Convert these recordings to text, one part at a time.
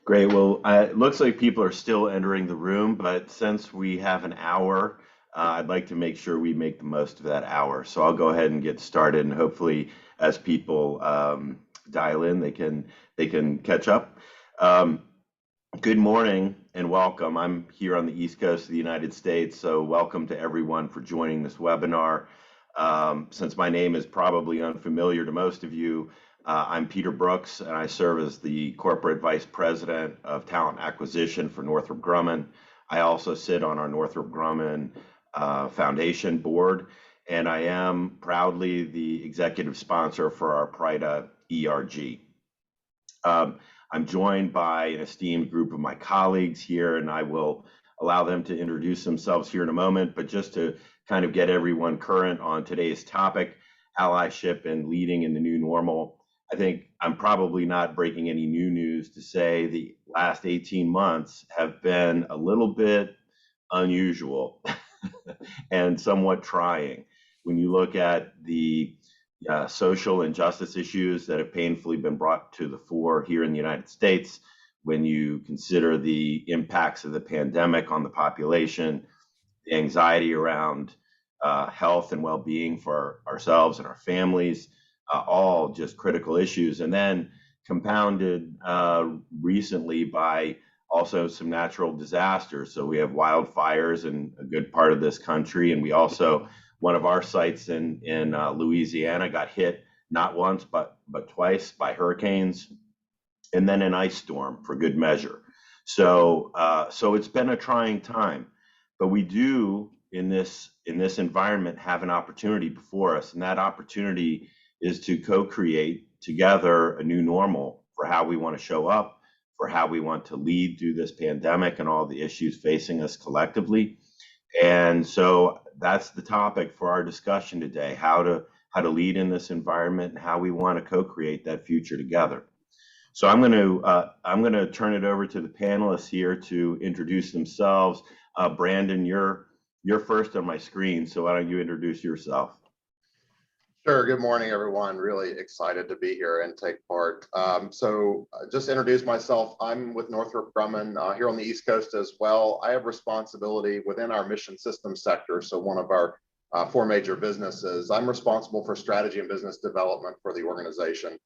Great. Well, it looks like people are still entering the room, but since we have an hour, I'd like to make sure we make the most of that hour. So I'll go ahead and get started, and hopefully, as people dial in, they can catch up. Um, Good morning and welcome. I'm here on the East Coast of the United States, so welcome to everyone for joining this webinar. Since my name is probably unfamiliar to most of you, I'm Peter Brooks, and I serve as the Corporate Vice President of Talent Acquisition for Northrop Grumman. I also sit on our Northrop Grumman Foundation board, and I am proudly the executive sponsor for our PRIDA ERG. I'm joined by an esteemed group of my colleagues here, and I will allow them to introduce themselves here in a moment. But just to kind of get everyone current on today's topic, allyship and leading in the new normal, I think I'm probably not breaking any new news to say the last 18 months have been a little bit unusual and somewhat trying. When you look at the social and justice issues that have painfully been brought to the fore here in the United States, when you consider the impacts of the pandemic on the population, the anxiety around health and well-being for ourselves and our families, all just critical issues. And then compounded recently by also some natural disasters. So we have wildfires in a good part of this country, and we also one of our sites in Louisiana got hit not once but twice by hurricanes, and then an ice storm for good measure. So it's been a trying time, but we do in this environment have an opportunity before us, and that opportunity is to co-create together a new normal for how we want to show up, for how we want to lead through this pandemic and all the issues facing us collectively. And so that's the topic for our discussion today: how to lead in this environment and how we want to co-create that future together. So I'm going to turn it over to the panelists here to introduce themselves. Brandon, you're first on my screen, so why don't you introduce yourself? Sure. Good morning, everyone. Really excited to be here and take part. Just to introduce myself, I'm with Northrop Grumman here on the East Coast as well. I have responsibility within our mission systems sector, so one of our four major businesses. I'm responsible for strategy and business development for the organization.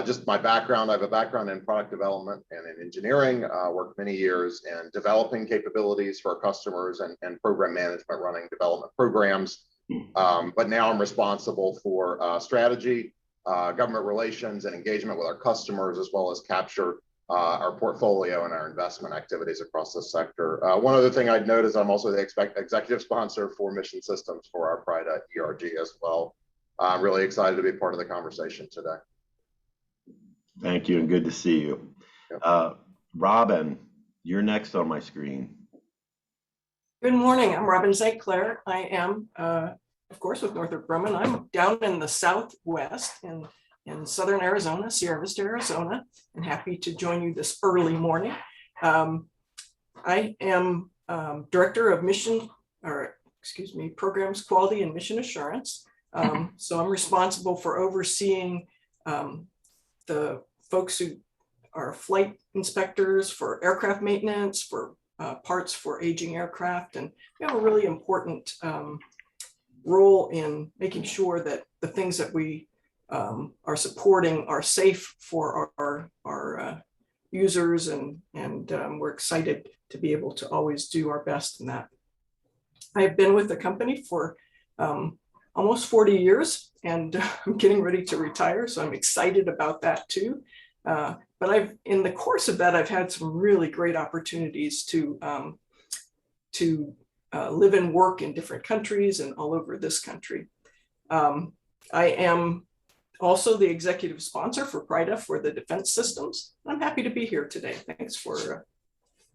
Just my background, I have a background in product development and in engineering, worked many years in developing capabilities for our customers and program management, running development programs. But now I'm responsible for strategy, government relations, and engagement with our customers, as well as capture our portfolio and our investment activities across the sector. One other thing I'd note is I'm also the executive sponsor for mission systems for our PRIDA ERG as well. I'm really excited to be part of the conversation today. Thank you, and good to see you. Yep. Robin, you're next on my screen. Good morning. I'm Robin St. Clair. I am, of course, with Northrop Grumman. I'm down in the Southwest in Southern Arizona, Sierra Vista, Arizona, and happy to join you this early morning. I am Director of Programs Quality and Mission Assurance. So I'm responsible for overseeing the folks who are flight inspectors for aircraft maintenance, for parts for aging aircraft, and we have a really important role in making sure that the things that we are supporting are safe for our users, and we're excited to be able to always do our best in that. I've been with the company for almost 40 years, and I'm getting ready to retire, so I'm excited about that too. But in the course of that, I've had some really great opportunities to live and work in different countries and all over this country. I am also the executive sponsor for PRIDA for the defense systems. I'm happy to be here today. Thanks for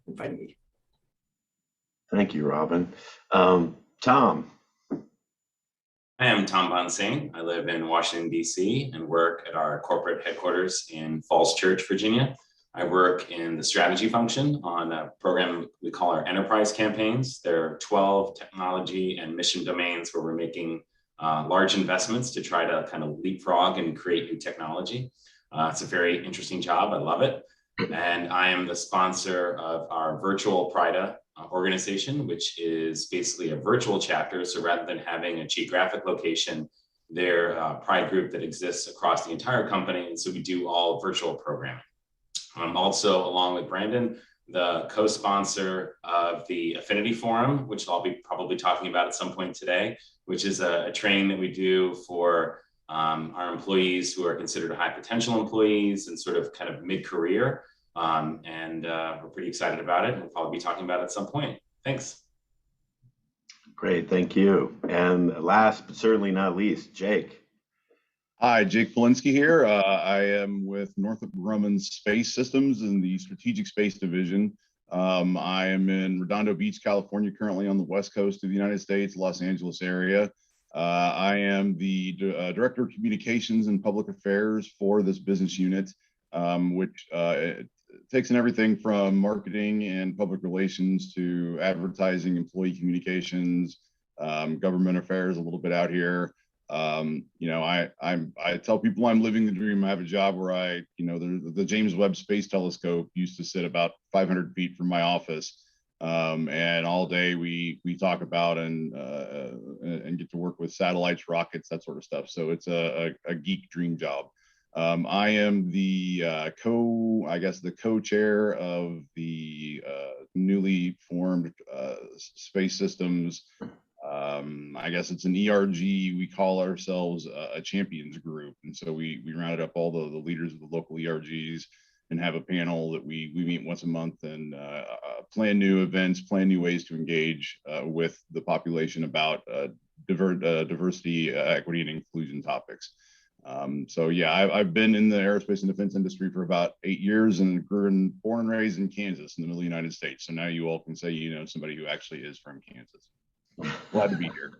inviting me. Thank you, Robin. Tom. I am Tom Bonsing. I live in Washington, D.C. and work at our corporate headquarters in Falls Church, Virginia. I work in the strategy function on a program we call our enterprise campaigns. There are 12 technology and mission domains where we're making large investments to try to kind of leapfrog and create new technology. It's a very interesting job. I love it. and I am the sponsor of our virtual Prida organization, which is basically a virtual chapter. So rather than having a geographic location, they're a Pride group that exists across the entire company. And so we do all virtual programming. I'm also, along with Brandon, the co-sponsor of the Affinity Forum, which I'll be probably talking about at some point today, which is a training that we do for our employees who are considered high potential employees and sort of kind of mid-career. We're pretty excited about it. We'll probably be talking about it at some point. Thanks. Great, thank you. And last but certainly not least, Jake. Hi, Jake Polinsky here. I am with Northrop Grumman Space Systems in the Strategic Space Division. I am in Redondo Beach, California, currently on the west coast of the United States, Los Angeles area. I am the Director of Communications and Public Affairs for this business unit, which takes in everything from marketing and public relations to advertising, employee communications, government affairs a little bit out here. I tell people I'm living the dream. I have a job where the James Webb Space Telescope used to sit about 500 feet from my office. And all day we talk about and get to work with satellites, rockets, that sort of stuff. So it's a geek dream job. I am the co-chair of the newly formed Space Systems. I guess it's an ERG. We call ourselves a champions group. And so we rounded up all the leaders of the local ERGs and have a panel that we meet once a month and plan new events, plan new ways to engage with the population about diversity, equity, and inclusion topics. So yeah, I've been in the aerospace and defense industry for about 8 years and born and raised in Kansas in the middle of the United States. So now you all can say you know somebody who actually is from Kansas. Glad to be here.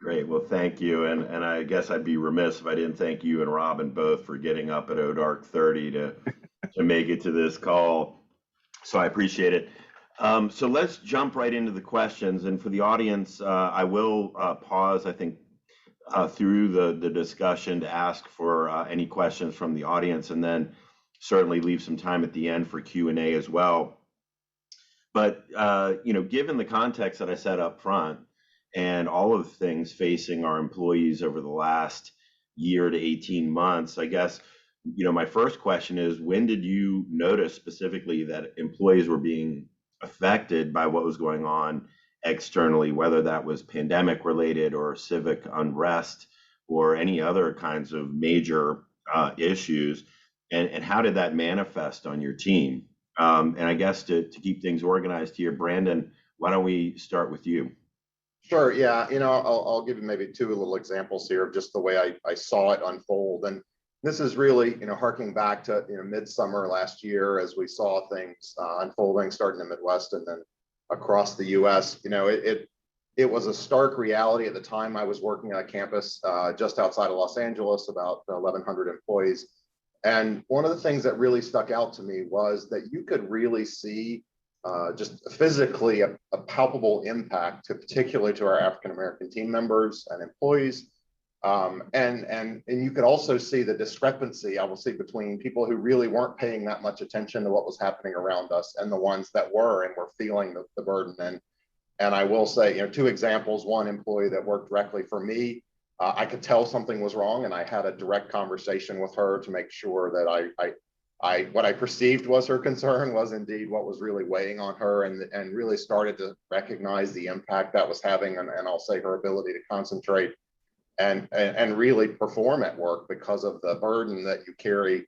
Great. Well, thank you. And I guess I'd be remiss if I didn't thank you and Robin both for getting up at dark 30 to make it to this call. So I appreciate it. So let's jump right into the questions. And for the audience, I will pause, I think, through the discussion to ask for any questions from the audience, and then certainly leave some time at the end for Q&A as well. But, given the context that I set up front and all of the things facing our employees over the last year to 18 months, I guess, my first question is, when did you notice specifically that employees were being affected by what was going on externally, whether that was pandemic related or civic unrest or any other kinds of major issues? And how did that manifest on your team? And I guess to keep things organized here, Brandon, why don't we start with you? Sure. Yeah. I'll give you maybe two little examples here of just the way I saw it unfold. And this is really, harking back to, midsummer last year as we saw things unfolding, starting in the Midwest and then across the US. It was a stark reality at the time. I was working on a campus just outside of Los Angeles, about 1,100 employees. And one of the things that really stuck out to me was that you could really see just physically a palpable impact, particularly to our African-American team members and employees. And you could also see the discrepancy, I will say, between people who really weren't paying that much attention to what was happening around us and the ones that were and were feeling the burden. And I will say, two examples. One employee that worked directly for me, I could tell something was wrong, and I had a direct conversation with her to make sure that what I perceived was her concern was indeed what was really weighing on her, and really started to recognize the impact that was having, and I'll say her ability to concentrate and really perform at work because of the burden that you carry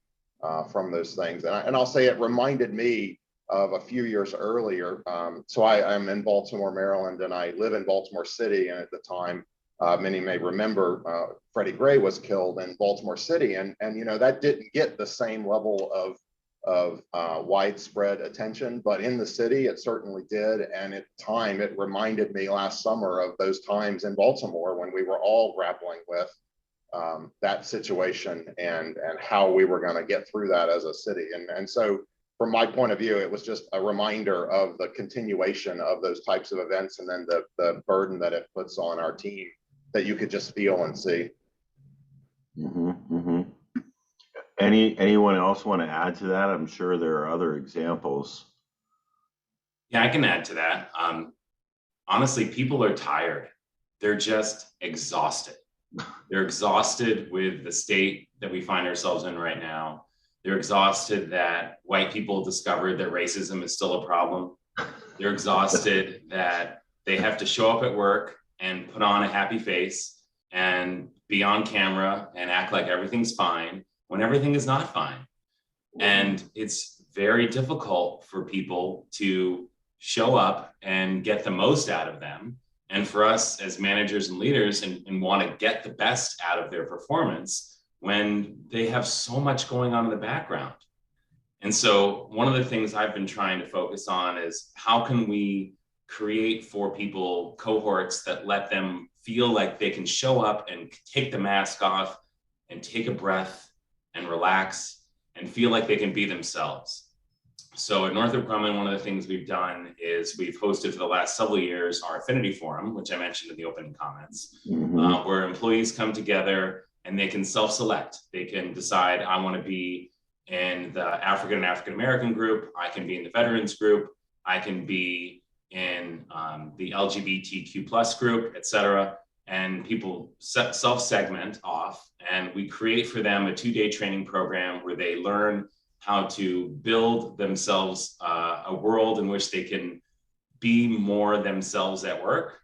from those things. And I'll say it reminded me of a few years earlier. So I'm in Baltimore, Maryland, and I live in Baltimore City. And at the time, many may remember Freddie Gray was killed in Baltimore City, and that didn't get the same level of widespread attention, but in the city it certainly did. And at the time, it reminded me last summer of those times in Baltimore when we were all grappling with that situation and how we were going to get through that as a city. And so from my point of view, it was just a reminder of the continuation of those types of events, and then the burden that it puts on our team that you could just feel and see. Mm-hmm, mm-hmm. Anyone else want to add to that? I'm sure there are other examples. Yeah, I can add to that. Honestly, people are tired. They're just exhausted. They're exhausted with the state that we find ourselves in right now. They're exhausted that white people discovered that racism is still a problem. They're exhausted that they have to show up at work and put on a happy face and be on camera and act like everything's fine when everything is not fine. And it's very difficult for people to show up and get the most out of them. And for us as managers and leaders and want to get the best out of their performance when they have so much going on in the background. And so one of the things I've been trying to focus on is how can we create for people cohorts that let them feel like they can show up and take the mask off and take a breath and relax and feel like they can be themselves. So at Northrop Grumman, one of the things we've done is we've hosted for the last several years our Affinity Forum, which I mentioned in the opening comments, where employees come together and they can self-select. They can decide, I want to be in the African and African American group, I can be in the veterans group, I can be in the LGBTQ plus group, et cetera. And people self-segment off, and we create for them a 2-day training program where they learn how to build themselves a world in which they can be more themselves at work.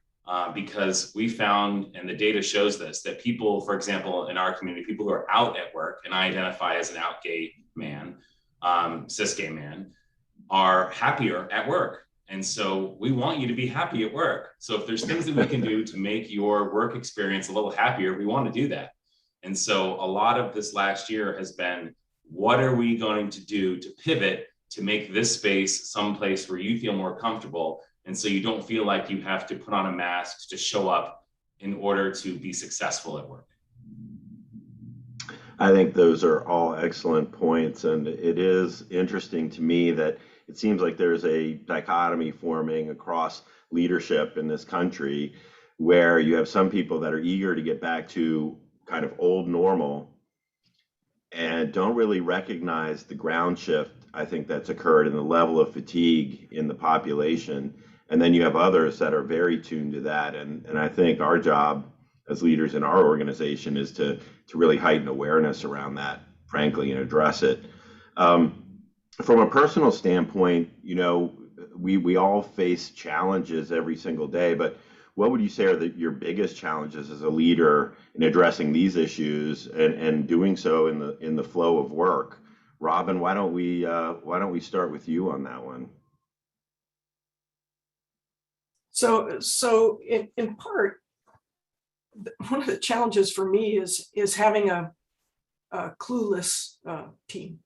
Because we found, and the data shows this, that people, for example, in our community, people who are out at work, and I identify as an out gay man, cis gay man, are happier at work. And so we want you to be happy at work. So if there's things that we can do to make your work experience a little happier, we want to do that. And so a lot of this last year has been, what are we going to do to pivot to make this space someplace where you feel more comfortable? And so you don't feel like you have to put on a mask to show up in order to be successful at work. I think those are all excellent points. And it is interesting to me that it seems like there's a dichotomy forming across leadership in this country where you have some people that are eager to get back to kind of old normal and don't really recognize the ground shift, I think, that's occurred in the level of fatigue in the population. And then you have others that are very tuned to that. And I think our job as leaders in our organization is to really heighten awareness around that, frankly, and address it. From a personal standpoint, you know, we all face challenges every single day, but what would you say are your biggest challenges as a leader in addressing these issues and doing so in the flow of work? Robin, why don't we start with you on that one? So in part, one of the challenges for me is having a clueless team,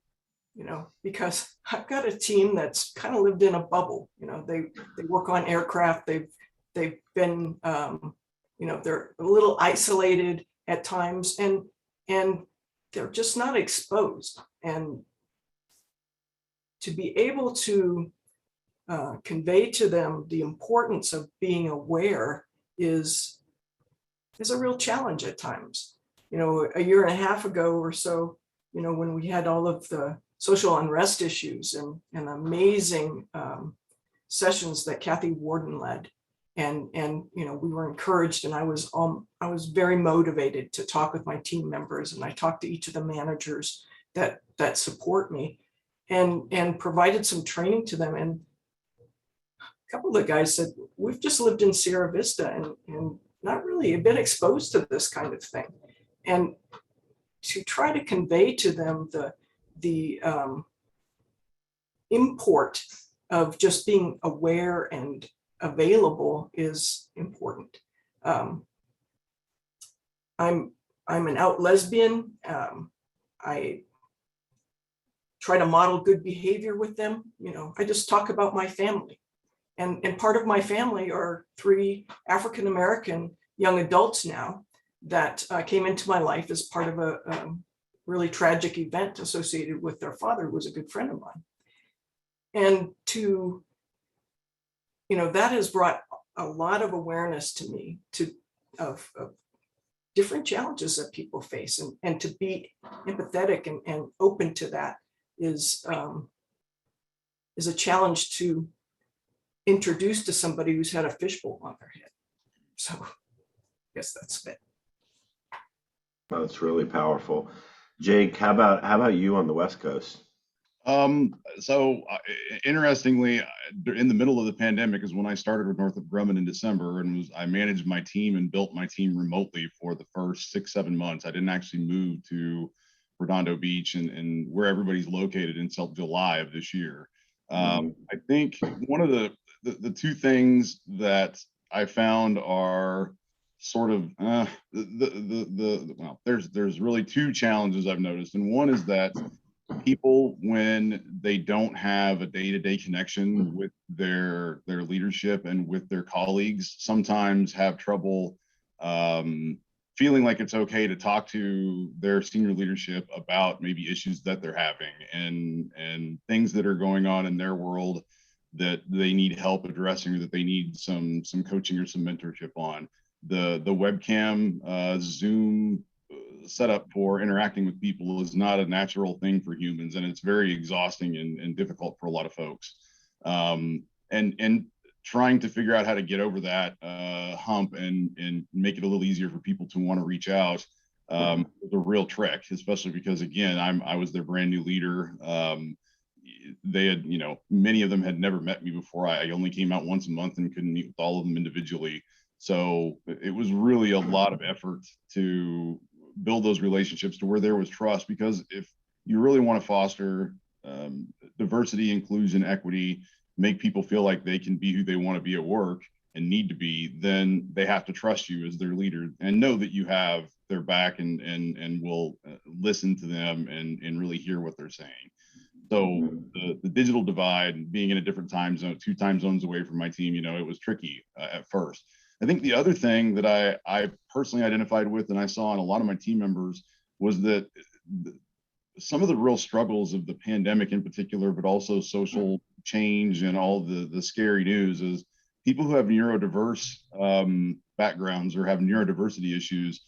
you know, because I've got a team that's kind of lived in a bubble. You know, they work on aircraft. They've been, you know, they're a little isolated at times, and they're just not exposed. And to be able to convey to them the importance of being aware is a real challenge at times. You know, a year and a half ago or so, you know, when we had all of the social unrest issues and amazing sessions that Kathy Warden led, and you know, we were encouraged, and I was very motivated to talk with my team members, and I talked to each of the managers that support me, and provided some training to them. And a couple of the guys said, we've just lived in Sierra Vista and not really been exposed to this kind of thing. And to try to convey to them the import of just being aware and available is important. I'm an out lesbian. I try to model good behavior with them. You know, I just talk about my family. And part of my family are 3 African-American young adults now that came into my life as part of a really tragic event associated with their father, who was a good friend of mine. And to, you know, that has brought a lot of awareness to me of different challenges that people face, and to be empathetic and open to that is a challenge to introduce to somebody who's had a fishbowl on their head. So I guess that's it. That's really powerful. Jake, how about you on the West Coast? Interestingly, in the middle of the pandemic is when I started with Northrop Grumman in December, and I managed my team and built my team remotely for the first 6-7 months. I didn't actually move to Redondo Beach and where everybody's located until July of this year. I think one of the two things that I found are sort of well, there's really two challenges I've noticed, and one is that people, when they don't have a day-to-day connection with their leadership and with their colleagues, sometimes have trouble feeling like it's okay to talk to their senior leadership about maybe issues that they're having and things that are going on in their world that they need help addressing, or that they need some coaching or some mentorship on. The webcam Zoom setup for interacting with people is not a natural thing for humans, and it's very exhausting and difficult for a lot of folks. And trying to figure out how to get over that hump and make it a little easier for people to want to reach out was a real trick, especially because, again, I was their brand new leader. They had, many of them had never met me before. I only came out once a month and couldn't meet with all of them individually. So it was really a lot of effort to build those relationships to where there was trust, because if you really want to foster diversity, inclusion, equity, make people feel like they can be who they want to be at work and need to be, then they have to trust you as their leader and know that you have their back and will listen to them and really hear what they're saying. So the digital divide, being in a different time zone, 2 time zones away from my team, it was tricky at first. I think the other thing that I personally identified with, and I saw in a lot of my team members, was that some of the real struggles of the pandemic in particular, but also social change and all the scary news, is people who have neurodiverse backgrounds or have neurodiversity issues,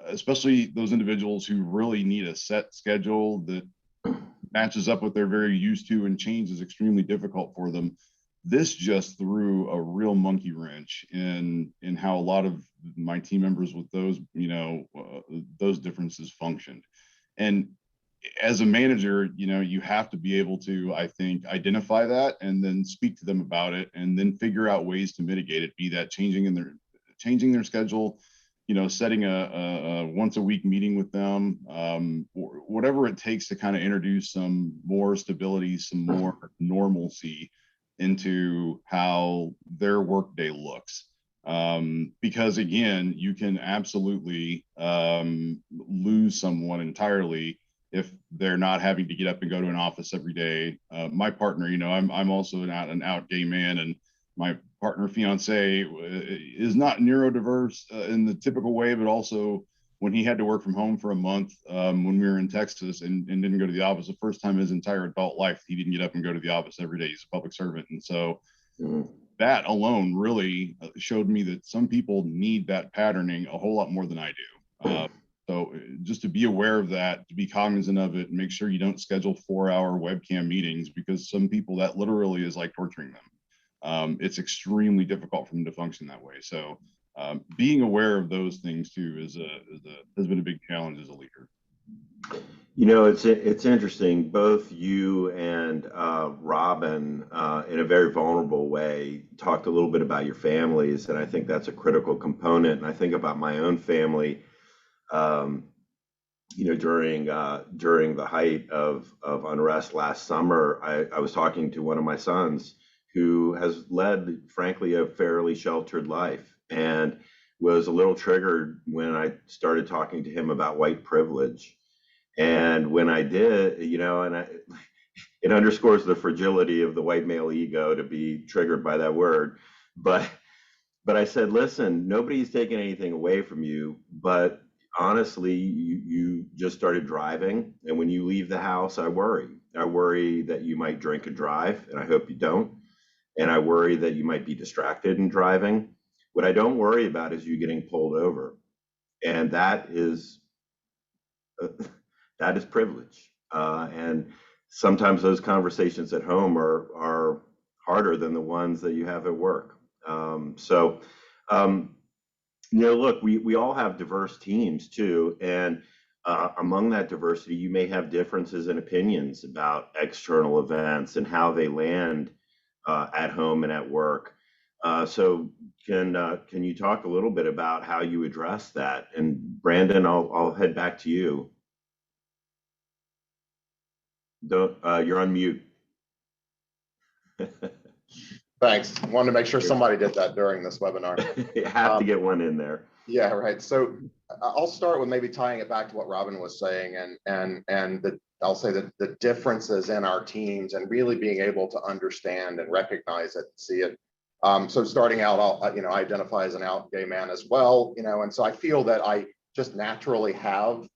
especially those individuals who really need a set schedule that matches up what they're very used to, and change is extremely difficult for them. This just threw a real monkey wrench in how a lot of my team members with those differences functioned. And as a manager, you have to be able to, I think, identify that and then speak to them about it, and then figure out ways to mitigate it, be that changing their schedule, setting a once a week meeting with them, or whatever it takes to kind of introduce some more stability, some more normalcy into how their workday looks. Because again, you can absolutely lose someone entirely if they're not having to get up and go to an office every day. My partner, I'm also an out gay man, and my partner, fiance, is not neurodiverse in the typical way, but also when he had to work from home for a month when we were in Texas and didn't go to the office, the first time in his entire adult life, he didn't get up and go to the office every day. He's a public servant. And so that alone really showed me that some people need that patterning a whole lot more than I do. So just to be aware of that, to be cognizant of it, and make sure you don't schedule 4-hour webcam meetings, because some people, that literally is like torturing them. It's extremely difficult for them to function that way. So being aware of those things too has been a big challenge as a leader. It's interesting. Both you and Robin, in a very vulnerable way, talked a little bit about your families, and I think that's a critical component. And I think about my own family. During the height of unrest last summer, I was talking to one of my sons who has led, frankly, a fairly sheltered life, and was a little triggered when I started talking to him about white privilege. And when I did, it underscores the fragility of the white male ego to be triggered by that word. But I said, listen, nobody's taking anything away from you, but honestly, you just started driving, and when you leave the house, I worry that you might drink and drive, and I hope you don't. And I worry that you might be distracted in driving. What I don't worry about is you getting pulled over. And that is privilege. And sometimes those conversations at home are harder than the ones that you have at work. So, look, we all have diverse teams too, and among that diversity, you may have differences in opinions about external events and how they land at home and at work. So can you talk a little bit about how you address that? And Brandon, I'll head back to you. Don't you're on mute. Thanks. Wanted to make sure somebody did that during this webinar. You have to get one in there. Yeah, right. So I'll start with maybe tying it back to what Robin was saying, I'll say that the differences in our teams and really being able to understand and recognize it, see it. So starting out, I identify as an out gay man as well, and so I feel that I just naturally have,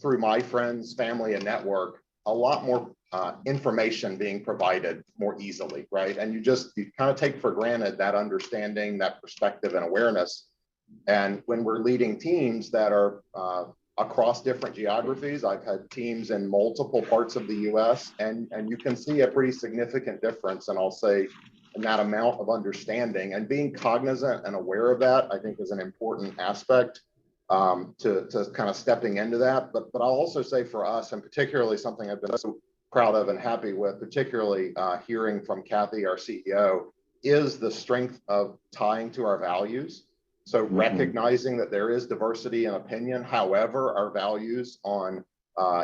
through my friends, family, and network, a lot more information being provided more easily, right? And you kind of take for granted that understanding, that perspective and awareness. And when we're leading teams that are across different geographies, I've had teams in multiple parts of the US, and you can see a pretty significant difference. And I'll say in that amount of understanding and being cognizant and aware of that, I think is an important aspect to kind of stepping into that. But I'll also say for us, and particularly something I've been so proud of and happy with, particularly hearing from Kathy, our CEO, is the strength of tying to our values. So recognizing that there is diversity in opinion, however, our values on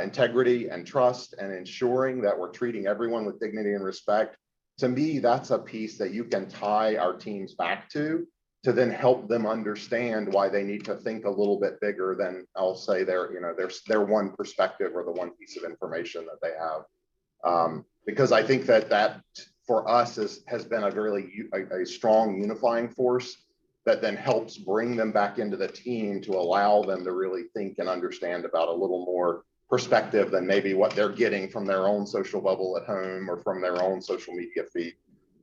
integrity and trust and ensuring that we're treating everyone with dignity and respect, to me, that's a piece that you can tie our teams back to then help them understand why they need to think a little bit bigger than, I'll say, their one perspective or the one piece of information that they have. Because I think that for us has been a strong unifying force that then helps bring them back into the team to allow them to really think and understand about a little more perspective than maybe what they're getting from their own social bubble at home or from their own social media feed.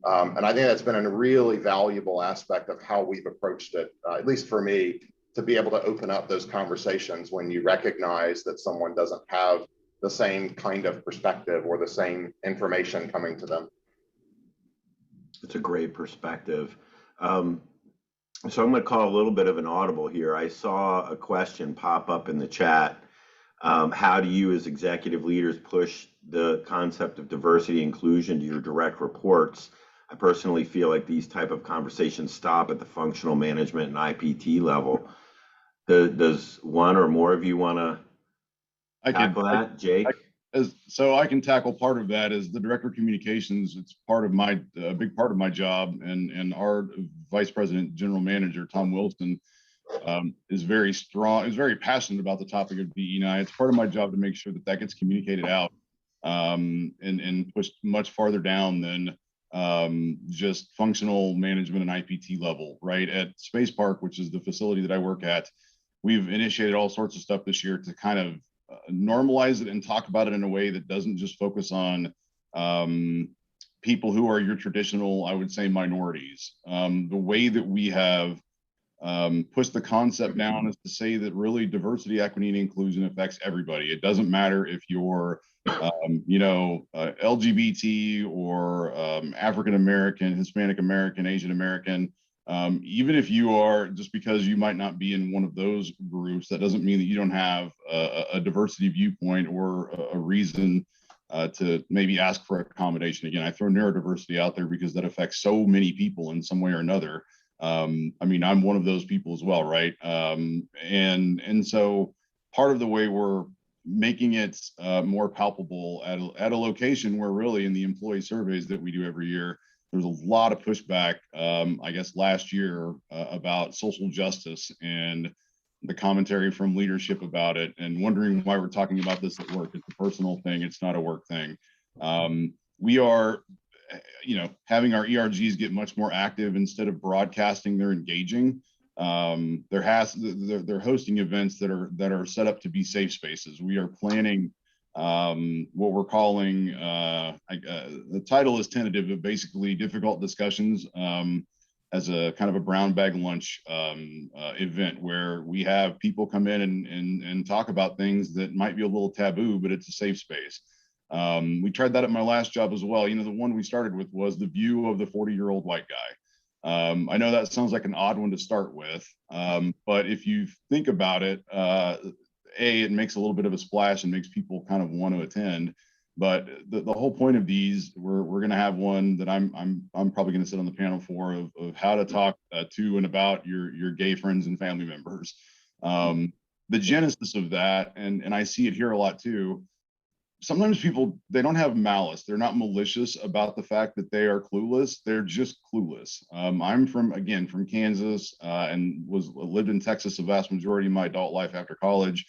And I think that's been a really valuable aspect of how we've approached it, at least for me, to be able to open up those conversations when you recognize that someone doesn't have the same kind of perspective or the same information coming to them. It's a great perspective. So I'm going to call a little bit of an audible here. I saw a question pop up in the chat. How do you as executive leaders push the concept of diversity and inclusion to your direct reports? I personally feel like these type of conversations stop at the functional management and IPT level. Does one or more of you want to tackle that, Jake? So I can tackle part of that as the director of communications. It's part of a big part of my job, and our vice president, general manager, Tom Wilson, is very strong, is very passionate about the topic of DE&I. It's part of my job to make sure that gets communicated out and pushed much farther down than just functional management and IPT level, right? At Space Park, which is the facility that I work at, we've initiated all sorts of stuff this year to kind of normalize it and talk about it in a way that doesn't just focus on people who are your traditional, I would say, minorities. The way that we have pushed the concept down is to say that really diversity, equity, and inclusion affects everybody. It doesn't matter if you're LGBT or African American, Hispanic American, Asian American. Even if you are, just because you might not be in one of those groups, that doesn't mean that you don't have a diversity viewpoint or a reason to maybe ask for accommodation. Again, I throw neurodiversity out there because that affects so many people in some way or another. I mean, I'm one of those people as well, right? And so part of the way we're making it more palpable at a location where really in the employee surveys that we do every year, there's a lot of pushback, I guess last year about social justice and the commentary from leadership about it, and wondering why we're talking about this at work. It's a personal thing. It's not a work thing. We are, having our ERGs get much more active. Instead of broadcasting, they're engaging. They're hosting events that are set up to be safe spaces. We are planning what we're calling, the title is tentative, but basically difficult discussions. as a kind of a brown bag lunch event where we have people come in and talk about things that might be a little taboo, but it's a safe space. We tried that at my last job as well. You know, the one we started with was the view of the 40-year-old white guy. I know that sounds like an odd one to start with, but if you think about it, it makes a little bit of a splash and makes people kind of want to attend. But the whole point of these, we're going to have one that I'm probably going to sit on the panel for of how to talk to and about your gay friends and family members. The genesis of that, and I see it here a lot too. Sometimes people, they don't have malice. They're not malicious about the fact that they are clueless. They're just clueless. I'm from Kansas and lived in Texas the vast majority of my adult life after college.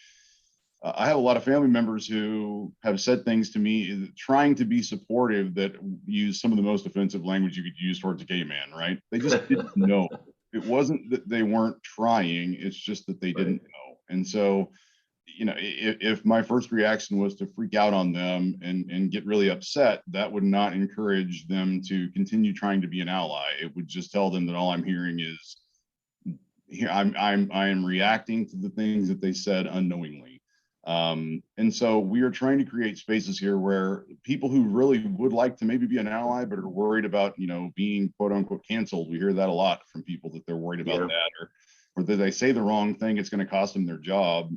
I have a lot of family members who have said things to me trying to be supportive that use some of the most offensive language you could use towards a gay man, right? They just didn't know. It wasn't that they weren't trying, it's just that they didn't know. And so, you know, if my first reaction was to freak out on them and get really upset, that would not encourage them to continue trying to be an ally. It would just tell them that all I'm hearing is, I am reacting to the things that they said unknowingly. And so we are trying to create spaces here where people who really would like to maybe be an ally but are worried about, you know, being quote unquote canceled. We hear that a lot from people, that they're worried about that, or that they say the wrong thing, it's going to cost them their job.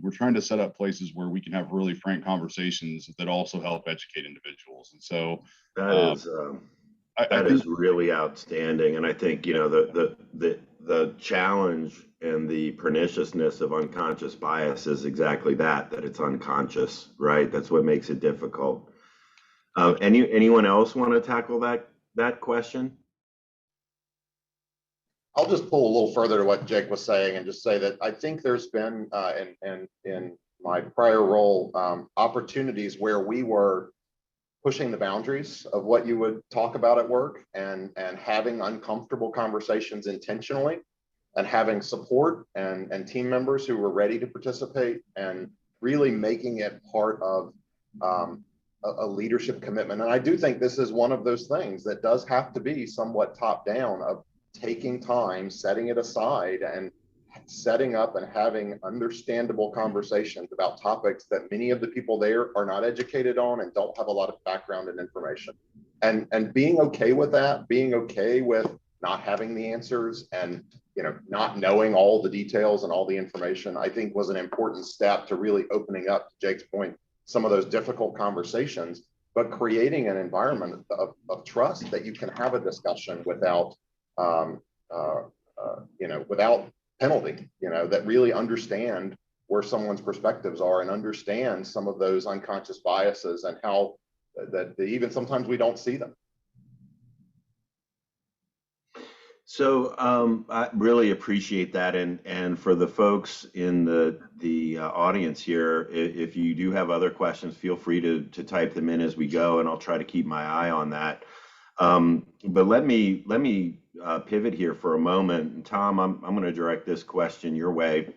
We're trying to set up places where we can have really frank conversations that also help educate individuals. And so that is really outstanding. And I think, you know, the challenge and the perniciousness of unconscious bias is exactly that it's unconscious, right? That's what makes it difficult. Anyone else want to tackle that question? I'll just pull a little further to what Jake was saying and just say that I think there's been, in my prior role, opportunities where we were pushing the boundaries of what you would talk about at work and having uncomfortable conversations intentionally, and having support and team members who were ready to participate, and really making it part of a leadership commitment. And I do think this is one of those things that does have to be somewhat top down, of taking time, setting it aside, and setting up and having understandable conversations about topics that many of the people there are not educated on and don't have a lot of background and information. And being okay with that, being okay with not having the answers and, you know, not knowing all the details and all the information, I think was an important step to really opening up, to Jake's point, some of those difficult conversations, but creating an environment of trust that you can have a discussion without, without penalty, you know, that really understand where someone's perspectives are and understand some of those unconscious biases and how that even sometimes we don't see them. So I really appreciate that, and for the folks in the audience here, if you do have other questions, feel free to type them in as we go, and I'll try to keep my eye on that. But let me pivot here for a moment. And Tom, I'm going to direct this question your way,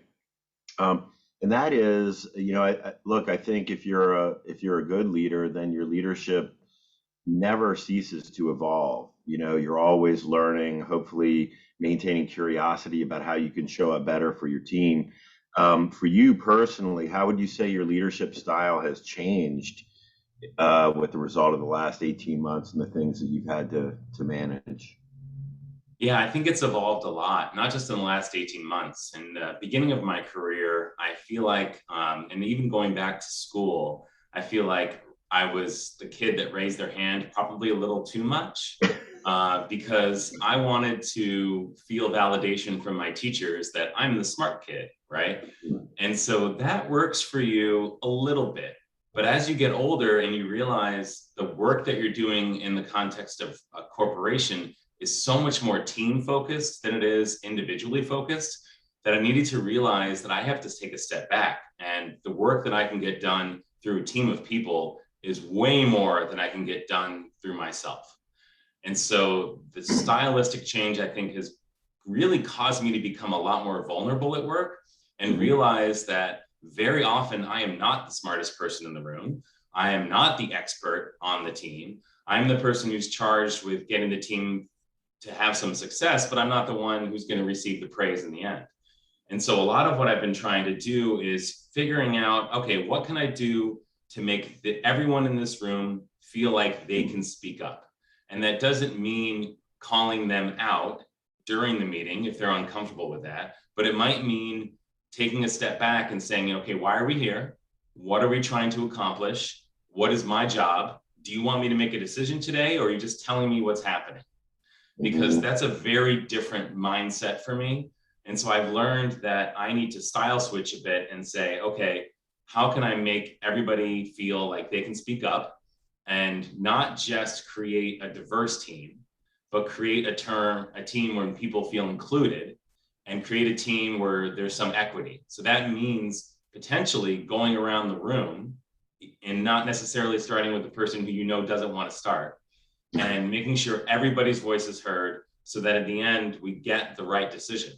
and that is, you know, I think if you're a good leader, then your leadership never ceases to evolve. You know, you're always learning, hopefully maintaining curiosity about how you can show up better for your team. For you personally, how would you say your leadership style has changed with the result of the last 18 months and the things that you've had to manage? Yeah, I think it's evolved a lot, not just in the last 18 months. In the beginning of my career, I feel like, and even going back to school, I feel like I was the kid that raised their hand probably a little too much because I wanted to feel validation from my teachers that I'm the smart kid, right? And so that works for you a little bit. But as you get older and you realize the work that you're doing in the context of a corporation is so much more team focused than it is individually focused, that I needed to realize that I have to take a step back, and the work that I can get done through a team of people is way more than I can get done through myself. And so the stylistic change, I think, has really caused me to become a lot more vulnerable at work and realize that very often I am not the smartest person in the room. I am not the expert on the team. I'm the person who's charged with getting the team to have some success, but I'm not the one who's going to receive the praise in the end. And so a lot of what I've been trying to do is figuring out, okay, what can I do to make everyone in this room feel like they can speak up? And that doesn't mean calling them out during the meeting if they're uncomfortable with that, but it might mean taking a step back and saying, okay, why are we here? What are we trying to accomplish? What is my job? Do you want me to make a decision today, or are you just telling me what's happening? Because that's a very different mindset for me. And so I've learned that I need to style switch a bit and say, okay, how can I make everybody feel like they can speak up, and not just create a diverse team, but create a team where people feel included, and create a team where there's some equity. So that means potentially going around the room and not necessarily starting with the person who you know doesn't want to start, and making sure everybody's voice is heard so that at the end we get the right decision.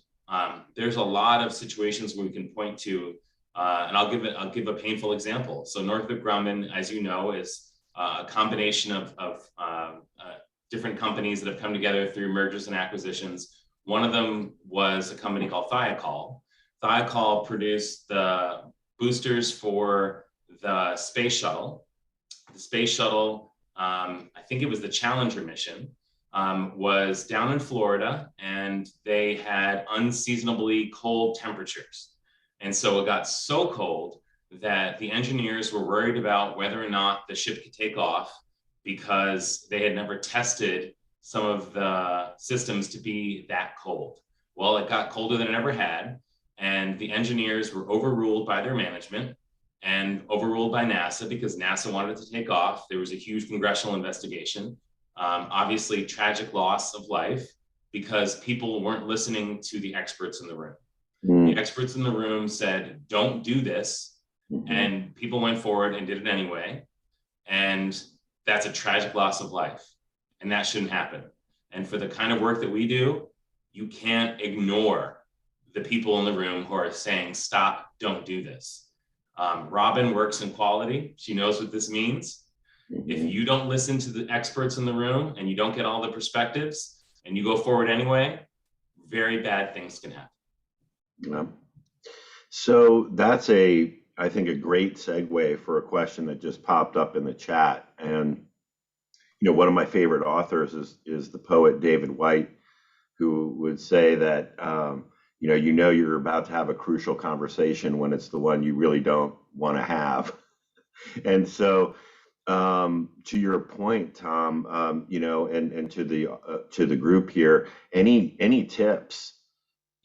There's a lot of situations where we can point to, and I'll give a painful example. So Northrop Grumman, as you know, is a combination of different companies that have come together through mergers and acquisitions. One of them was a company called Thiokol. Thiokol produced the boosters for the space shuttle. The space shuttle, I think it was the Challenger mission, was down in Florida, and they had unseasonably cold temperatures. And so it got so cold that the engineers were worried about whether or not the ship could take off, because they had never tested some of the systems to be that cold. Well, it got colder than it ever had, and the engineers were overruled by their management and overruled by NASA, because NASA wanted it to take off. There was a huge congressional investigation. Obviously, tragic loss of life, because people weren't listening to the experts in the room. The experts in the room said, don't do this. And people went forward and did it anyway. And that's a tragic loss of life. And that shouldn't happen. And for the kind of work that we do, you can't ignore the people in the room who are saying, stop, don't do this. Robin works in quality. She knows what this means. If you don't listen to the experts in the room and you don't get all the perspectives and you go forward anyway, very bad things can happen. Yeah. So that's I think a great segue for a question that just popped up in the chat. And, one of my favorite authors is the poet David White, who would say that, you're about to have a crucial conversation when it's the one you really don't want to have. And so, to your point, Tom, and to the group here, any tips,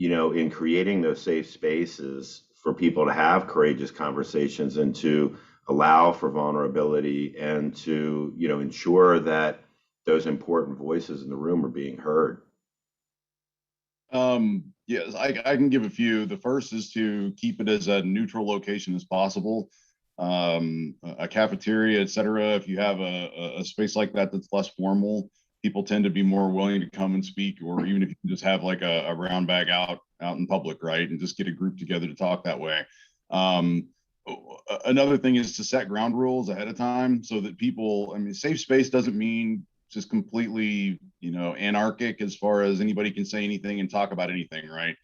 in creating those safe spaces for people to have courageous conversations and to allow for vulnerability and to, ensure that those important voices in the room are being heard? Yes, I can give a few. The first is to keep it as a neutral location as possible. A cafeteria, etc. If you have a space like that that's less formal, people tend to be more willing to come and speak, or even if you can just have like a brown bag out in public, right, and just get a group together to talk that way. Another thing is to set ground rules ahead of time so that people, safe space doesn't mean just completely, anarchic as far as anybody can say anything and talk about anything, right?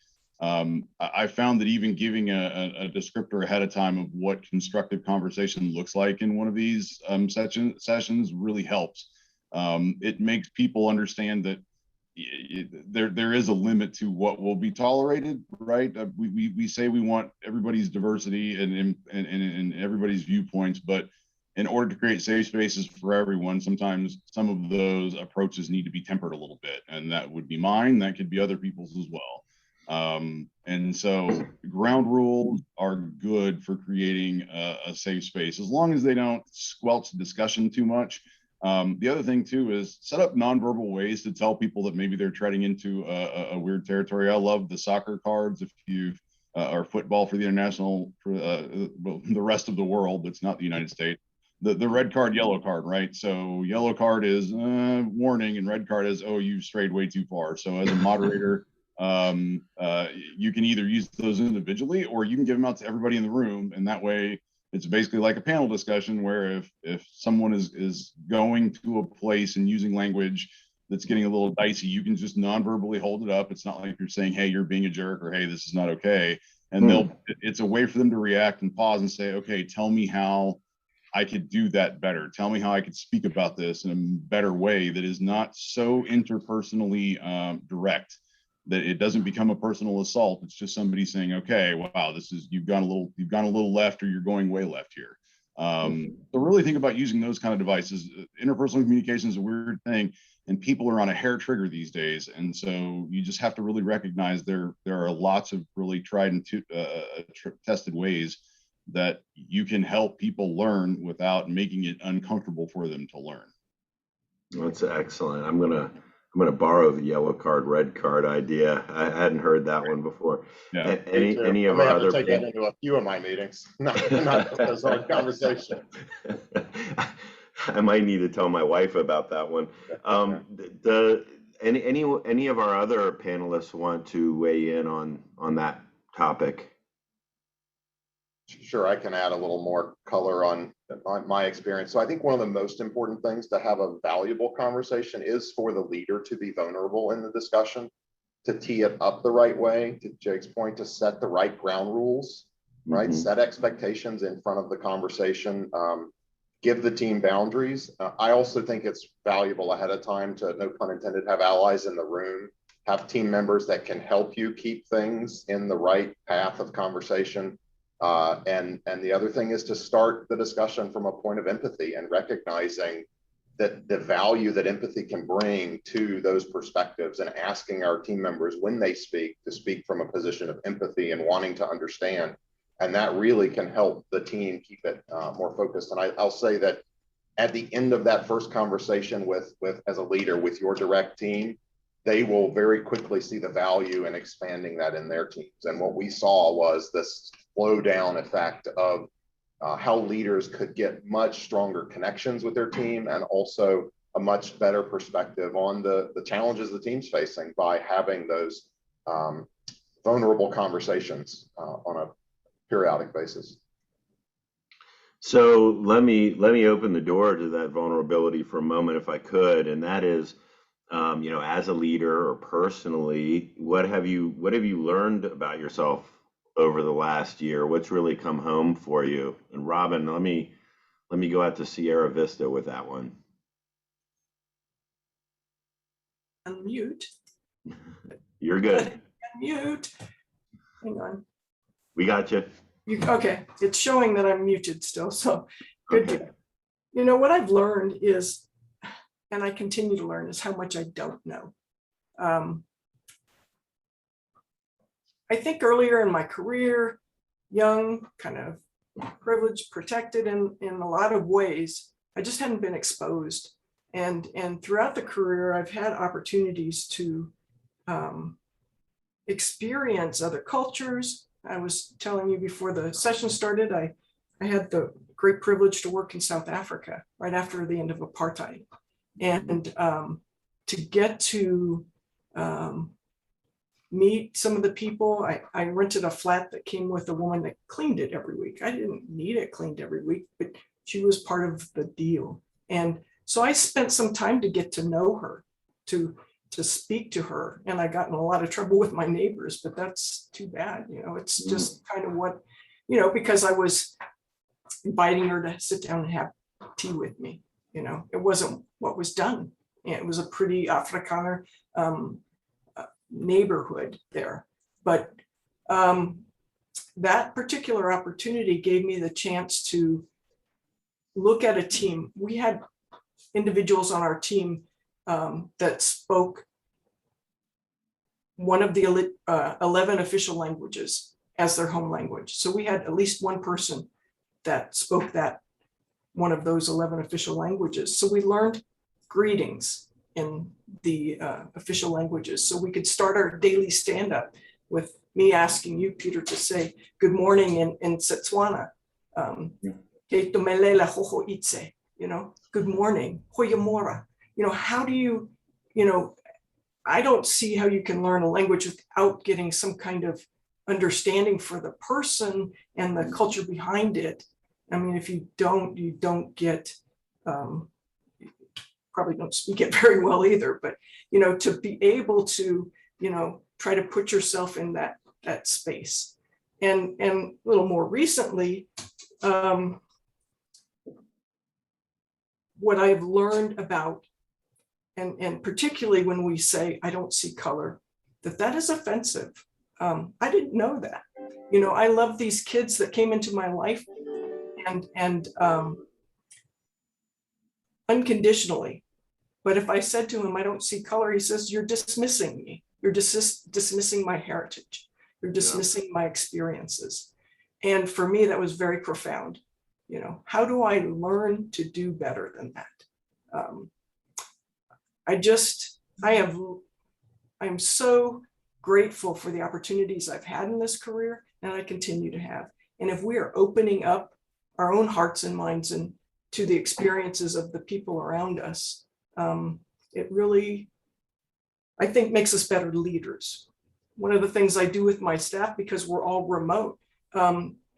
I found that even giving a descriptor ahead of time of what constructive conversation looks like in one of these sessions really helps. It makes people understand that there is a limit to what will be tolerated, right? We say we want everybody's diversity and everybody's viewpoints, but in order to create safe spaces for everyone, sometimes some of those approaches need to be tempered a little bit, and that would be mine. That could be other people's as well. And so ground rules are good for creating a safe space, as long as they don't squelch discussion too much. The other thing too is set up nonverbal ways to tell people that maybe they're treading into a weird territory. I love the soccer cards. If you or football for the international, for the rest of the world that's not the United States, the red card, yellow card, right? So yellow card is warning, and red card is, oh, you've strayed way too far. So as a moderator, you can either use those individually, or you can give them out to everybody in the room, and that way it's basically like a panel discussion where if someone is going to a place and using language that's getting a little dicey, you can just non-verbally hold it up. It's not like you're saying, hey, you're being a jerk, or hey, this is not okay. And it's a way for them to react and pause and say, okay, tell me how I could do that better. Tell me how I could speak about this in a better way that is not so interpersonally direct, that it doesn't become a personal assault. It's just somebody saying, okay, wow, this is, you've gone a little left, or you're going way left here. So really think about using those kind of devices. Interpersonal communication is a weird thing, and people are on a hair trigger these days. And so you just have to really recognize there are lots of really tried and tested ways that you can help people learn without making it uncomfortable for them to learn. That's excellent. I'm gonna borrow the yellow card, red card idea. I hadn't heard that one before. Yeah. Any of I may our have to other take that into a few of my meetings. Not this hard conversation. I might need to tell my wife about that one. Any of our other panelists want to weigh in on that topic? Sure, I can add a little more color on my experience. So I think one of the most important things to have a valuable conversation is for the leader to be vulnerable in the discussion, to tee it up the right way, to Jake's point, to set the right ground rules, right? Set expectations in front of the conversation, give the team boundaries. I also think it's valuable ahead of time to, no pun intended, have allies in the room, have team members that can help you keep things in the right path of conversation. And the other thing is to start the discussion from a point of empathy and recognizing that the value that empathy can bring to those perspectives, and asking our team members when they speak to speak from a position of empathy and wanting to understand. And that really can help the team keep it more focused. And I'll say that at the end of that first conversation with as a leader with your direct team, they will very quickly see the value in expanding that in their teams. And what we saw was this flow down effect of how leaders could get much stronger connections with their team, and also a much better perspective on the challenges the team's facing by having those vulnerable conversations on a periodic basis. So let me open the door to that vulnerability for a moment, if I could, and that is, as a leader or personally, what have you learned about yourself over the last year? What's really come home for you? And Robin, let me go out to Sierra Vista with that one. Unmute. You're good. Unmute. Hang on. We got you. Okay, it's showing that I'm muted still, so good. Okay. What I've learned is, and I continue to learn, is how much I don't know. I think earlier in my career, young, kind of privileged, protected in a lot of ways, I just hadn't been exposed. And throughout the career, I've had opportunities to experience other cultures. I was telling you before the session started, I had the great privilege to work in South Africa right after the end of apartheid. And to get to meet some of the people, I rented a flat that came with a woman that cleaned it every week. I didn't need it cleaned every week, but she was part of the deal. And so I spent some time to get to know her, to speak to her. And I got in a lot of trouble with my neighbors, but that's too bad. It's just kind of what, because I was inviting her to sit down and have tea with me. It wasn't what was done. It was a pretty Afrikaner neighborhood there. But that particular opportunity gave me the chance to look at a team. We had individuals on our team that spoke one of the 11 official languages as their home language. So we had at least one person that spoke that one of those 11 official languages. So we learned greetings in the official languages. So we could start our daily stand-up with me asking you, Peter, to say good morning in Setswana. Good morning, hoyamora. How do you, I don't see how you can learn a language without getting some kind of understanding for the person and the culture behind it. I mean, if you don't get probably don't speak it very well either, but, to be able to, try to put yourself in that space. And a little more recently, what I've learned about, and particularly when we say, I don't see color, that is offensive. I didn't know that. I love these kids that came into my life and unconditionally. But if I said to him, I don't see color, he says, you're dismissing me. You're dismissing my heritage. You're dismissing my experiences. And for me, that was very profound. How do I learn to do better than that? I'm so grateful for the opportunities I've had in this career, and I continue to have. And if we are opening up our own hearts and minds and to the experiences of the people around us, it really, I think, makes us better leaders. One of the things I do with my staff, because we're all remote,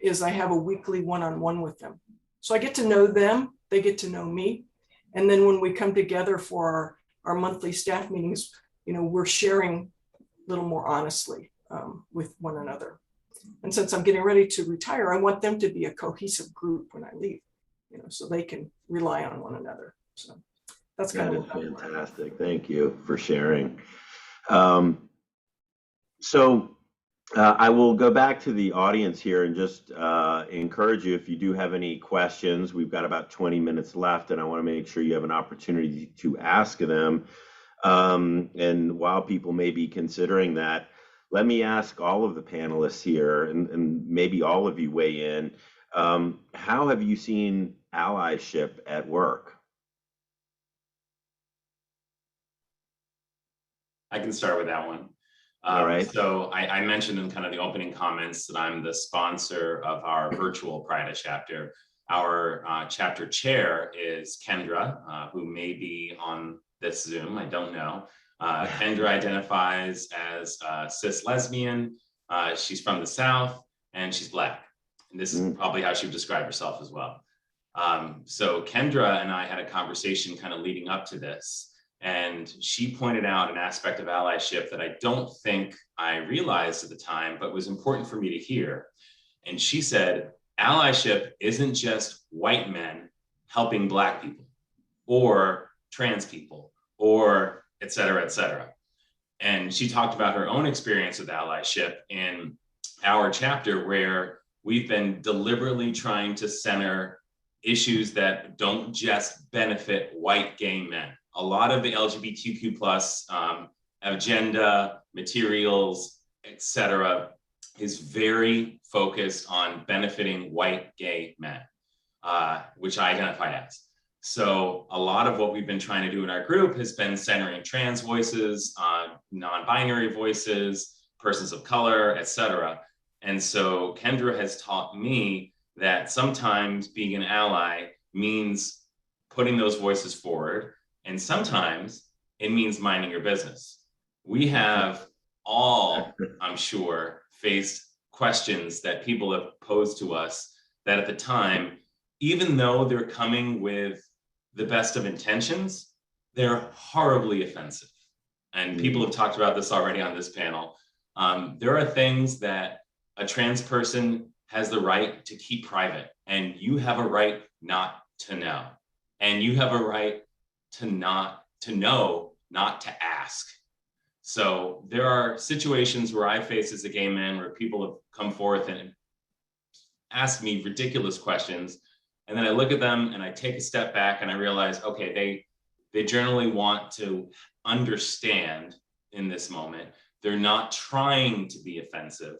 is I have a weekly one-on-one with them. So I get to know them, they get to know me. And then when we come together for our monthly staff meetings, we're sharing a little more honestly with one another. And since I'm getting ready to retire, I want them to be a cohesive group when I leave, so they can rely on one another. So that's kind of fantastic. Thank you for sharing. I will go back to the audience here and just encourage you, if you do have any questions. We've got about 20 minutes left, and I want to make sure you have an opportunity to ask them. And while people may be considering that, let me ask all of the panelists here, and maybe all of you weigh in. How have you seen allyship at work? I can start with that one. All right. So I mentioned in kind of the opening comments that I'm the sponsor of our virtual Pride chapter. Our chapter chair is Kendra, who may be on this Zoom, I don't know. Kendra identifies as cis lesbian. She's from the South and she's Black. And this is probably how she would describe herself as well. So Kendra and I had a conversation kind of leading up to this. And she pointed out an aspect of allyship that I don't think I realized at the time, but was important for me to hear. And she said, allyship isn't just white men helping Black people or trans people or et cetera, et cetera. And she talked about her own experience with allyship in our chapter, where we've been deliberately trying to center issues that don't just benefit white gay men. A lot of the LGBTQ plus agenda, materials, et cetera, is very focused on benefiting white gay men, which I identify as. So a lot of what we've been trying to do in our group has been centering trans voices, non-binary voices, persons of color, et cetera. And so Kendra has taught me that sometimes being an ally means putting those voices forward. And sometimes it means minding your business. We have all, I'm sure, faced questions that people have posed to us that at the time, even though they're coming with the best of intentions, they're horribly offensive. And people have talked about this already on this panel. There are things that a trans person has the right to keep private, and you have a right not to know. And you have a right to not to know, not to ask. So there are situations where I face as a gay man where people have come forth and asked me ridiculous questions. And then I look at them and I take a step back and I realize, okay, they generally want to understand in this moment. They're not trying to be offensive.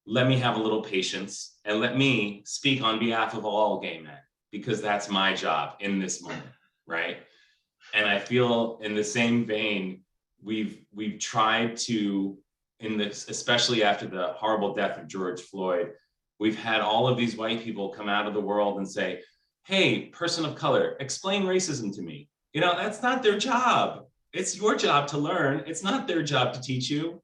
Let me have a little patience and let me speak on behalf of all gay men, because that's my job in this moment, right? And I feel in the same vein, we've tried to, in this, especially after the horrible death of George Floyd, we've had all of these white people come out of the world and say, hey, person of color, explain racism to me. You know, that's not their job. It's your job to learn. It's not their job to teach you.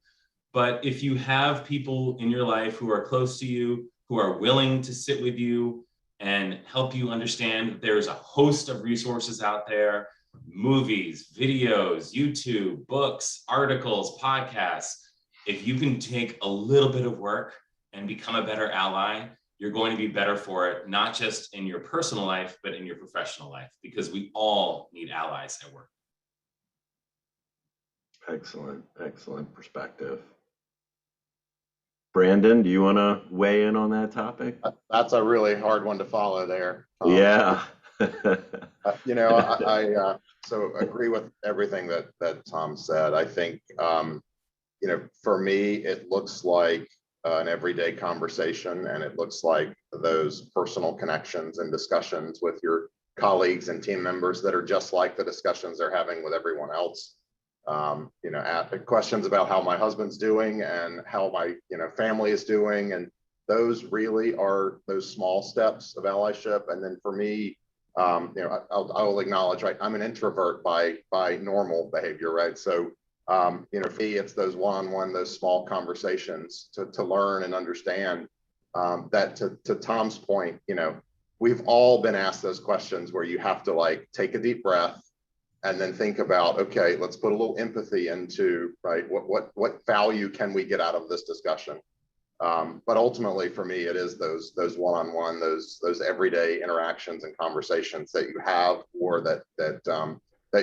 But if you have people in your life who are close to you, who are willing to sit with you and help you understand that there's a host of resources out there, movies, videos, YouTube, books, articles, podcasts. If you can take a little bit of work and become a better ally, you're going to be better for it, not just in your personal life, but in your professional life, because we all need allies at work. Excellent, excellent perspective. Brandon, do you want to weigh in on that topic? That's a really hard one to follow there. Yeah. You know, I so agree with everything that Tom said. I think, you know, for me, it looks like an everyday conversation, and it looks like those personal connections and discussions with your colleagues and team members that are just like the discussions they're having with everyone else. You know, questions about how my husband's doing and how my, you know, family is doing, and those really are those small steps of allyship. And then for me, you know, I'll acknowledge, right, I'm an introvert by normal behavior, right? So you know, for me, it's those one-on-one, those small conversations to learn and understand that to Tom's point, you know, we've all been asked those questions where you have to like take a deep breath and then think about, okay, let's put a little empathy into, right, what value can we get out of this discussion? But ultimately, for me, it is those one-on-one, those everyday interactions and conversations that you have, or that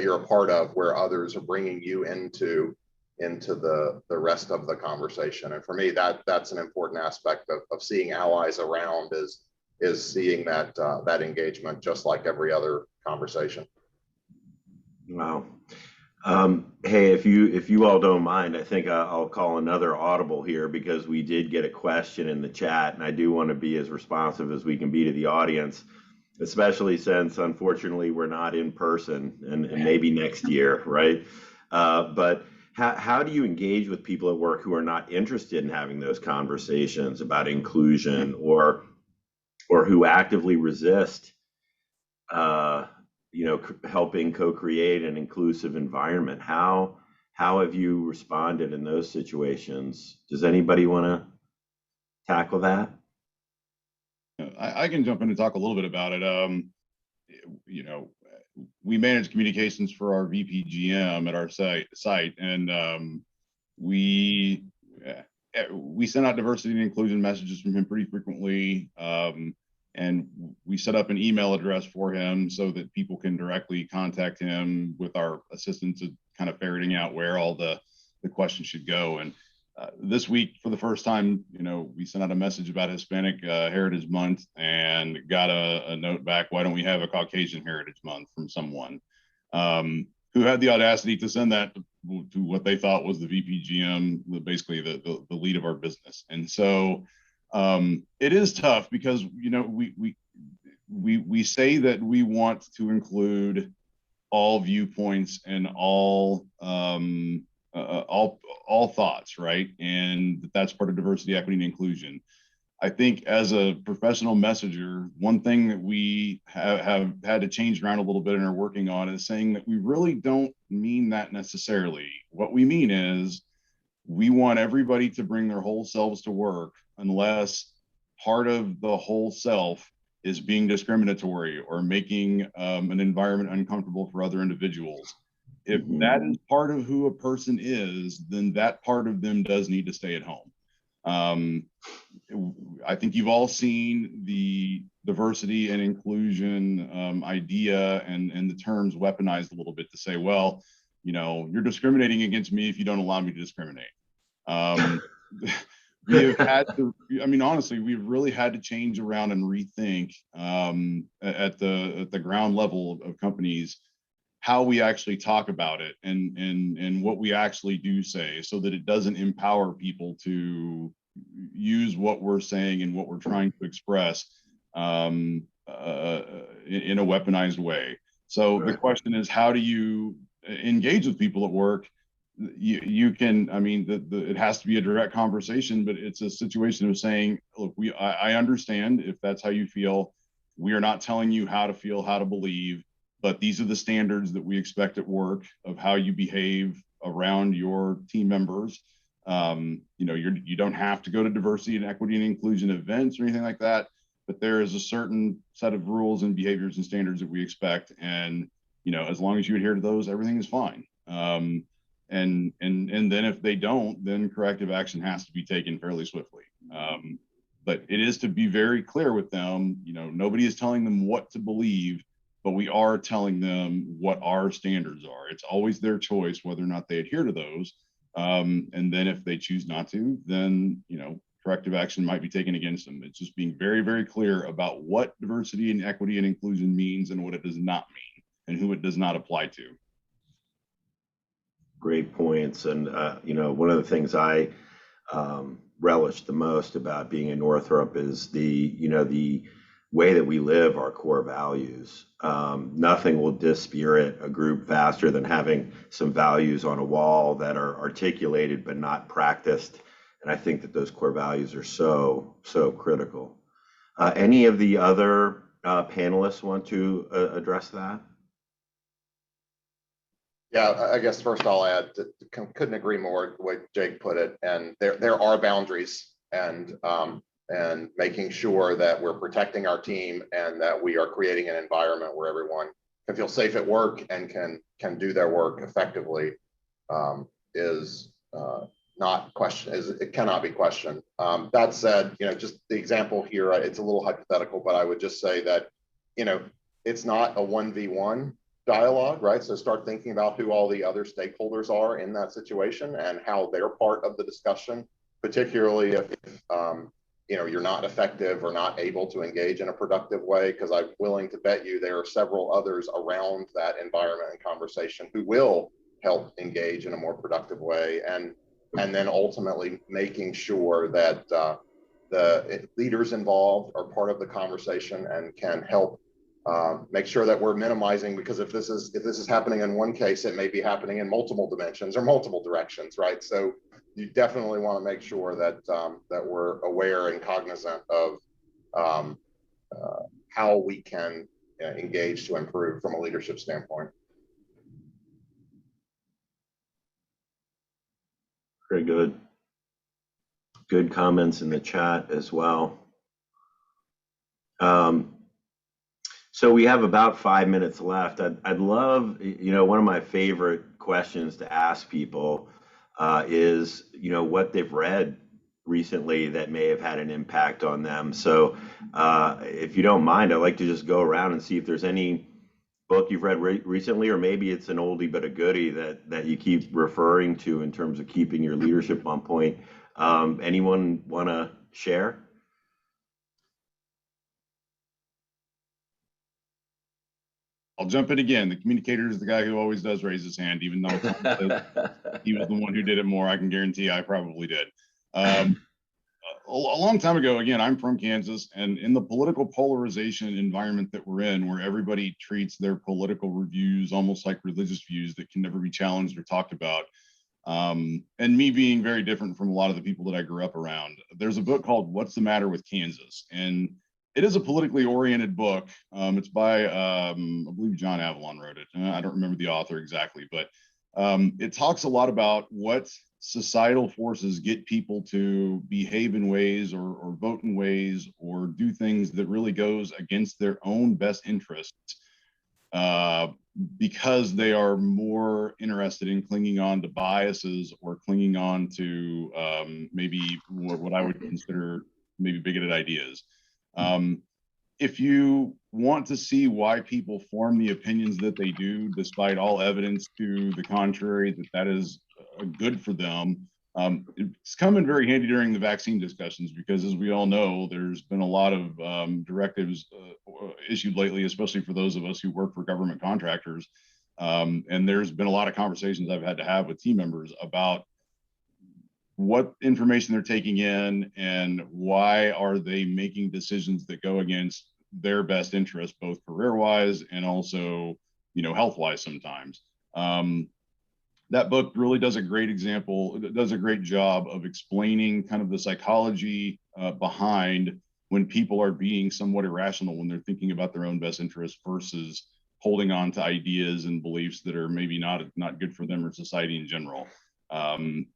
you're a part of, where others are bringing you into the rest of the conversation. And for me, that's an important aspect of seeing allies around, is seeing that engagement, just like every other conversation. Wow. Hey, if you all don't mind, I think I'll call another audible here, because we did get a question in the chat, and I do want to be as responsive as we can be to the audience, especially since unfortunately we're not in person, and maybe next year, right? But how do you engage with people at work who are not interested in having those conversations about inclusion, or who actively resist you know, helping co-create an inclusive environment? How have you responded in those situations? Does anybody want to tackle that? I can jump in and talk a little bit about it. You know, we manage communications for our VPGM at our site, and we send out diversity and inclusion messages from him pretty frequently. And we set up an email address for him so that people can directly contact him, with our assistants of kind of ferreting out where all the questions should go. And this week, for the first time, you know, we sent out a message about Hispanic Heritage Month, and got a note back, why don't we have a Caucasian Heritage Month, from someone who had the audacity to send that to what they thought was the VPGM, basically the lead of our business. And so it is tough, because, you know, we say that we want to include all viewpoints and all thoughts, right? And that's part of diversity, equity, and inclusion. I think as a professional messenger, one thing that we have had to change around a little bit and are working on is saying that we really don't mean that necessarily. What we mean is, we want everybody to bring their whole selves to work, unless part of the whole self is being discriminatory or making an environment uncomfortable for other individuals. If that is part of who a person is, then that part of them does need to stay at home. I think you've all seen the diversity and inclusion idea and the terms weaponized a little bit to say, well, you know, you're discriminating against me if you don't allow me to discriminate. We have had to, I mean, honestly, we've really had to change around and rethink at the ground level of companies how we actually talk about it, and what we actually do say, so that it doesn't empower people to use what we're saying and what we're trying to express in a weaponized way. So the question is, how do you engage with people at work? You can, I mean, it has to be a direct conversation, but it's a situation of saying, look, I understand if that's how you feel. We are not telling you how to feel, how to believe, but these are the standards that we expect at work of how you behave around your team members. You know, you don't have to go to diversity and equity and inclusion events or anything like that, but there is a certain set of rules and behaviors and standards that we expect. And as long as you adhere to those, everything is fine. And then if they don't, then corrective action has to be taken fairly swiftly. But it is to be very clear with them. Nobody is telling them what to believe, but we are telling them what our standards are. It's always their choice whether or not they adhere to those. And then if they choose not to, then corrective action might be taken against them. It's just being very, very clear about what diversity and equity and inclusion means and what it does not mean and who it does not apply to. Great points. And, one of the things I relish the most about being in Northrop is the way that we live our core values. Nothing will dispirit a group faster than having some values on a wall that are articulated but not practiced. And I think that those core values are so critical. Any of the other panelists want to address that? Yeah, I guess first I'll add, couldn't agree more the way Jake put it. And there are boundaries, and making sure that we're protecting our team and that we are creating an environment where everyone can feel safe at work and can do their work effectively is not question. It cannot be questioned. That said, just the example here, it's a little hypothetical, but I would just say that it's not a 1v1 dialogue, right? So start thinking about who all the other stakeholders are in that situation and how they're part of the discussion, particularly if you're not effective or not able to engage in a productive way, because I'm willing to bet you there are several others around that environment and conversation who will help engage in a more productive way, and then ultimately making sure that the leaders involved are part of the conversation and can help make sure that we're minimizing, because if this is happening in one case, it may be happening in multiple dimensions or multiple directions, right? So you definitely want to make sure that that we're aware and cognizant of how we can engage to improve from a leadership standpoint. Very good. Good comments in the chat as well. So we have about 5 minutes left. I'd love, one of my favorite questions to ask people is, what they've read recently that may have had an impact on them. So if you don't mind, I'd like to just go around and see if there's any book you've read recently, or maybe it's an oldie but a goodie that you keep referring to in terms of keeping your leadership on point. Anyone want to share? I'll jump in again. The communicator is the guy who always does raise his hand, even though he was the one who did it more. I can guarantee I probably did. A long time ago, again, I'm from Kansas, and in the political polarization environment that we're in, where everybody treats their political views almost like religious views that can never be challenged or talked about, and me being very different from a lot of the people that I grew up around, there's a book called What's the Matter with Kansas? And it is a politically oriented book. It's by, I believe John Avalon wrote it. I don't remember the author exactly, but it talks a lot about what societal forces get people to behave in ways or vote in ways or do things that really goes against their own best interests because they are more interested in clinging on to biases or clinging on to maybe what I would consider maybe bigoted ideas. If you want to see why people form the opinions that they do, despite all evidence to the contrary, that is good for them, it's come in very handy during the vaccine discussions, because as we all know, there's been a lot of directives issued lately, especially for those of us who work for government contractors. And there's been a lot of conversations I've had to have with team members about what information they're taking in and why are they making decisions that go against their best interest, both career-wise and also, health-wise sometimes. That book really does a great example. It does a great job of explaining kind of the psychology behind when people are being somewhat irrational when they're thinking about their own best interest versus holding on to ideas and beliefs that are maybe not good for them or society in general.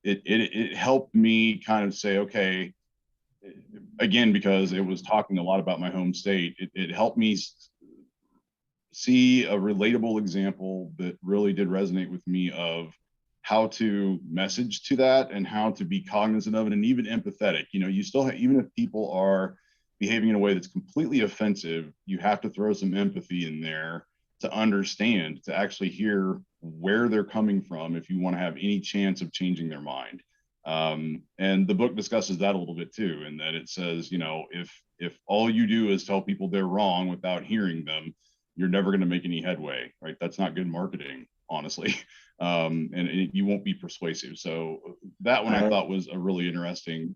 It helped me kind of say, okay, again, because it was talking a lot about my home state, it helped me see a relatable example that really did resonate with me of how to message to that and how to be cognizant of it and even empathetic. You know, you still have, even if people are behaving in a way that's completely offensive, you have to throw some empathy in there to understand, to actually hear where they're coming from if you want to have any chance of changing their mind. And the book discusses that a little bit too, and that it says, you know, if all you do is tell people they're wrong without hearing them, you're never going to make any headway, right? That's not good marketing, honestly. You won't be persuasive. So that one I thought was a really interesting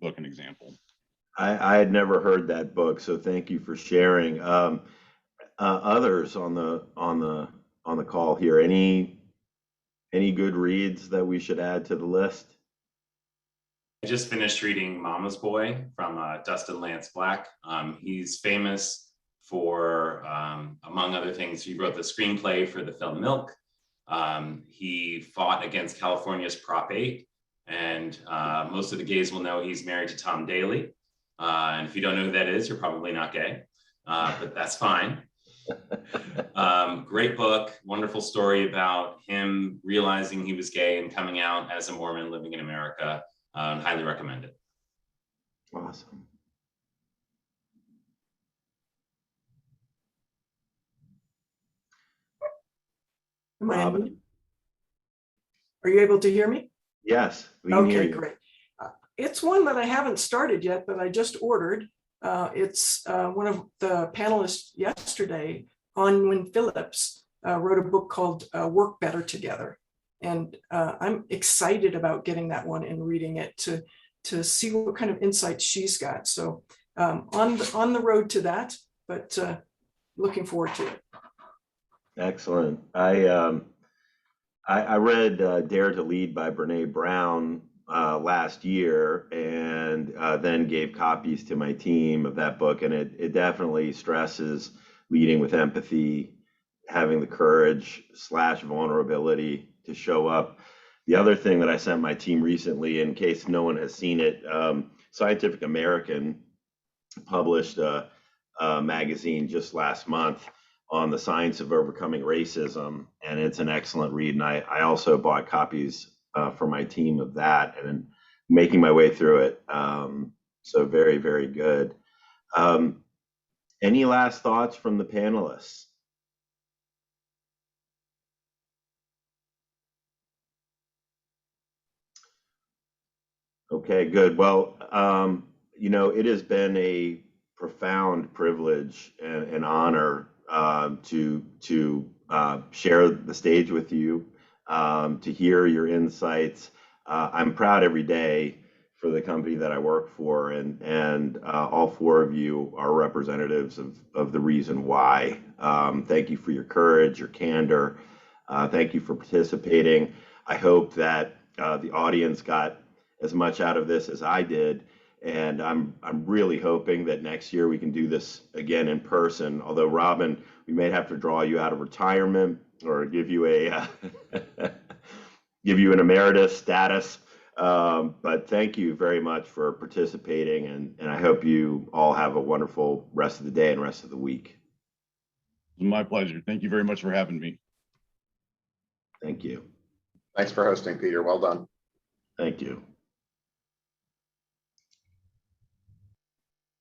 book and example. I had never heard that book, so thank you for sharing. Others on the call here, any good reads that we should add to the list? I just finished reading Mama's Boy from Dustin Lance Black. He's famous for, among other things, he wrote the screenplay for the film Milk. He fought against California's Prop 8, and most of the gays will know he's married to Tom Daley. And if you don't know who that is, you're probably not gay, but that's fine. Great book, wonderful story about him realizing he was gay and coming out as a Mormon living in America. Highly recommend it. Awesome. Robin, are you able to hear me? Yes, we can hear Okay, you. great. It's one that I haven't started yet, but I just ordered. It's one of the panelists yesterday, Onwin Phillips, wrote a book called Work Better Together. And I'm excited about getting that one and reading it to see what kind of insights she's got. So on the road to that, but looking forward to it. Excellent. I read Dare to Lead by Brene Brown last year, and then gave copies to my team of that book, and it definitely stresses leading with empathy, having the courage / vulnerability to show up. The other thing that I sent my team recently, in case no one has seen it, Scientific American published a magazine just last month on the science of overcoming racism, and it's an excellent read. And I also bought copies for my team of that, and making my way through it. So very, very good. Any last thoughts from the panelists? Okay, good. Well, you know, it has been a profound privilege and honor to share the stage with you, to hear your insights. I'm proud every day for the company that I work for, and all four of you are representatives of the reason why. Thank you for your courage, your candor. Thank you for participating. I hope that the audience got as much out of this as I did. And I'm really hoping that next year we can do this again in person. Although, Robin, we may have to draw you out of retirement or give you a give you an emeritus status. But thank you very much for participating, and I hope you all have a wonderful rest of the day and rest of the week. My pleasure. Thank you very much for having me. Thank you. Thanks for hosting, Peter. Well done. Thank you.